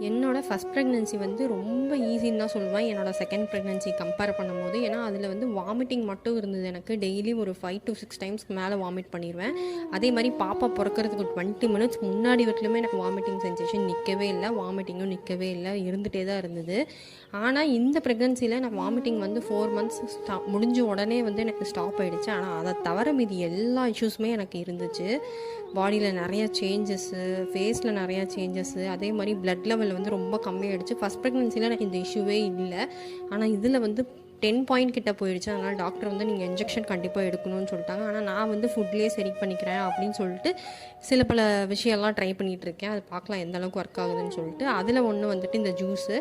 என்னோட first pregnancy வந்து ரொம்ப ஈஸின்னு தான் சொல்லுவேன் என்னோட செகண்ட் ப்ரெக்னன்சி கம்பேர் பண்ணும்போது. ஏன்னா அதில் வந்து வாமிட்டிங் மட்டும் இருந்தது. எனக்கு டெய்லி ஒரு 5 to 6 டைம்ஸ்க்கு மேலே வாமிட் பண்ணிடுவேன். அதே மாதிரி பாப்பா பிறக்கிறதுக்கு 20 மினிட்ஸ் முன்னாடி வரையிலுமே எனக்கு வாமிட்டிங் சென்சேஷன் நிற்கவே இல்லை, வாமிட்டிங்கும் நிற்கவே இல்லை, இருந்துகிட்டே தான் இருந்தது. ஆனால் இந்த ப்ரெக்னன்சியில் நான் வாமிட்டிங் வந்து 4 மந்த்ஸ் முடிஞ்ச உடனே வந்து எனக்கு ஸ்டாப் ஆகிடுச்சு. ஆனால் அதை தவிர மீதி எல்லா இஷ்யூஸுமே எனக்கு இருந்துச்சு. பாடியில் நிறைய சேஞ்சஸ்ஸு, ஃபேஸில் நிறையா சேஞ்சஸ்ஸு, அதே மாதிரி பிளட் லெவல் வந்து ரொம்ப கம்மியாகிடுச்சு. ஃபஸ்ட் ப்ரெக்னன்சியில் எனக்கு இந்த இஷ்யூவே இல்லை. ஆனால் இதில் வந்து 10 பாயிண்ட் கிட்ட போயிடுச்சு. அதனால் டாக்டர் வந்து நீங்கள் இன்ஜெக்ஷன் கண்டிப்பாக எடுக்கணும்னு சொல்லிட்டாங்க. ஆனால் நான் வந்து ஃபுட்லேயே சரி பண்ணிக்கிறேன் அப்படின்னு சொல்லிட்டு சில பல விஷயம்லாம் ட்ரை பண்ணிகிட்ருக்கேன். அது பார்க்கலாம் எந்த அளவுக்கு ஒர்க் ஆகுதுன்னு சொல்லிட்டு. அதில் ஒன்று வந்துட்டு இந்த ஜூஸு,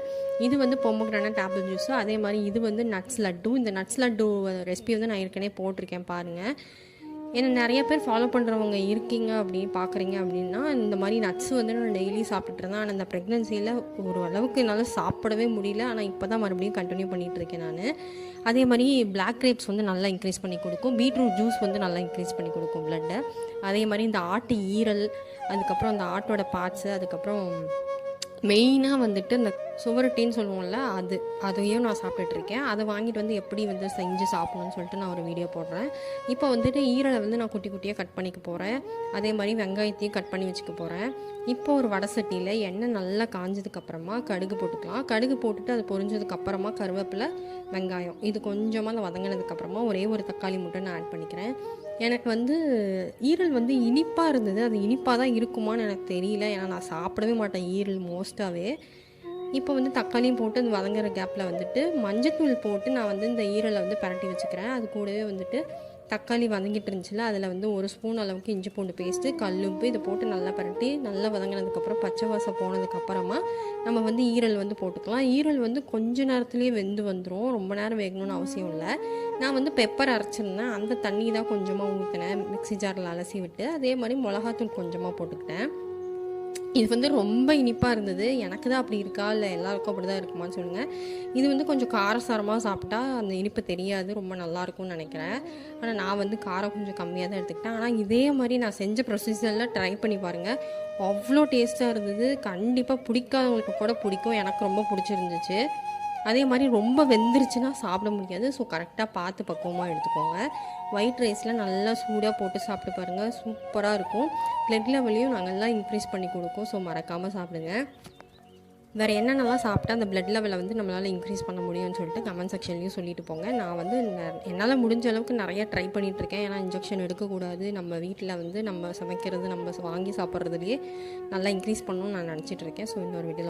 இது வந்து பொமோகிரானட் ஆப்பிள் ஜூஸு. அதே மாதிரி இது வந்து நட்ஸ் லட்டு. இந்த நட்ஸ் லட்டு ரெசிபி வந்து நான் ஏற்கனவே போட்டிருக்கேன் பாருங்கள். ஏன்னா நிறைய பேர் ஃபாலோ பண்ணுறவங்க இருக்கீங்க அப்படின்னு பார்க்குறீங்க அப்படின்னா, இந்த மாதிரி நட்ஸ் வந்து நான் டெய்லி சாப்பிட்டுருந்தேன். ஆனால் அந்த ப்ரெக்னன்சியில் ஒரு அளவுக்கு என்னால் சாப்பிடவே முடியல. ஆனால் இப்போ தான் மறுபடியும் கண்டினியூ பண்ணிகிட்ருக்கேன் நான். அதே மாதிரி பிளாக் கிரேப்ஸ் வந்து நல்லா இன்க்ரீஸ் பண்ணி கொடுக்கும். பீட்ரூட் ஜூஸ் வந்து நல்லா இன்க்ரீஸ் பண்ணி கொடுக்கும் பிளட்டை. அதே மாதிரி இந்த ஆட்டு ஈரல், அதுக்கப்புறம் அந்த ஆட்டோட பார்ட்ஸு, அதுக்கப்புறம் மெயினாக வந்துட்டு இந்த சுவரொட்டின்னு சொல்லுவோம்ல, அதையும் நான் சாப்பிட்டுட்ருக்கேன். அதை வாங்கிட்டு வந்து எப்படி வந்து செஞ்சு சாப்பிடணும்னு சொல்லிட்டு நான் ஒரு வீடியோ போடுறேன். இப்போ வந்துட்டு ஈரலை வந்து நான் குட்டி குட்டியாக கட் பண்ணிக்க போகிறேன். அதே மாதிரி வெங்காயத்தையும் கட் பண்ணி வச்சுக்க போகிறேன். இப்போ ஒரு வடை சட்டியில் எண்ணெய் நல்லா காஞ்சதுக்கப்புறமா கடுகு போட்டுக்கலாம். கடுகு போட்டுட்டு அது பொரிஞ்சதுக்கப்புறமா கருவேப்பிலை, வெங்காயம் இது கொஞ்சமாக அந்த வதங்கினதுக்கப்புறமா ஒரே ஒரு தக்காளி மட்டும் நான் ஆட் பண்ணிக்கிறேன். எனக்கு வந்து ஈரல் வந்து இனிப்பாக இருந்தது. அது இனிப்பாக தான் இருக்குமான்னு எனக்கு தெரியல. ஏன்னா நான் சாப்பிடவே மாட்டேன் ஈரல் மோஸ்ட்டாகவே. இப்போ வந்து தக்காளியும் போட்டு அது வதங்குற கேப்பில் வந்துட்டு மஞ்சத்தூள் போட்டு நான் வந்து இந்த ஈரலை வந்து பரட்டி வச்சுக்கிறேன். அது கூடவே வந்துட்டு தக்காளி வதங்கிட்டு இருந்துச்சுல, அதில் வந்து 1 ஸ்பூன் அளவுக்கு இஞ்சி பூண்டு பேஸ்ட்டு, கல்லுப்பு இதை போட்டு நல்லா பரட்டி நல்லா வதங்கினதுக்கப்புறம் பச்சை வாசம் போனதுக்கப்புறமா நம்ம வந்து ஈரல் வந்து போட்டுக்கலாம். ஈரல் வந்து கொஞ்ச நேரத்துலேயே வெந்து வந்துடும், ரொம்ப நேரம் வேகணும்னு அவசியம் இல்லை. நான் வந்து பெப்பர் அரைச்சிருந்தேன், அந்த தண்ணி தான் கொஞ்சமாக ஊற்றினேன் மிக்ஸி ஜாரில் அலசி விட்டு. அதே மாதிரி மிளகாத்தூள் கொஞ்சமாக போட்டுக்கிட்டேன். இது வந்து ரொம்ப இனிப்பாக இருந்தது. எனக்கு தான் அப்படி இருக்கா இல்லை எல்லாருக்கும் அப்படி தான் இருக்குமான்னு சொல்லுங்கள். இது வந்து கொஞ்சம் காரசாரமாக சாப்பிட்டா அந்த இனிப்பு தெரியாது, ரொம்ப நல்லாயிருக்கும்னு நினைக்கிறேன். ஆனால் நான் வந்து காரம் கொஞ்சம் கம்மியாக தான் எடுத்துக்கிட்டேன். ஆனால் இதே மாதிரி நான் செஞ்ச ப்ரொசீஜரில் ட்ரை பண்ணி பாருங்கள், அவ்வளோ டேஸ்ட்டாக இருந்தது. கண்டிப்பாக பிடிக்காதவங்களுக்கு கூட பிடிக்கும், எனக்கு ரொம்ப பிடிச்சிருந்துச்சு. அதே மாதிரி ரொம்ப வெந்துருச்சுன்னா சாப்பிட முடியாது. ஸோ கரெக்டாக பார்த்து பக்குவமாக எடுத்துக்கோங்க. ஒயிட் ரைஸில் நல்லா சூடாக போட்டு சாப்பிட்டு பாருங்கள், சூப்பராக இருக்கும். பிளட் லெவலையும் நாங்கள்லாம் இன்க்ரீஸ் பண்ணி கொடுக்கும். ஸோ மறக்காமல் சாப்பிடுங்க. வேறு என்னென்னலாம் சாப்பிட்டா அந்த பிளட் லெவலை வந்து நம்மளால் இன்க்ரீஸ் பண்ண முடியும்னு சொல்லிட்டு கமெண்ட் செக்ஷன்லையும் சொல்லிட்டு போங்க. நான் வந்து என்னால் முடிஞ்ச அளவுக்கு நிறைய ட்ரை பண்ணிகிட்ருக்கேன். ஏன்னா இன்ஜெக்ஷன் எடுக்கக்கூடாது, நம்ம வீட்டில் வந்து நம்ம சமைக்கிறது, நம்ம வாங்கி சாப்பிட்றதுலேயே நல்லா இன்க்ரீஸ் பண்ணணும்னு நான் நினச்சிட்ருக்கேன். ஸோ இன்னொரு வீடியோவில்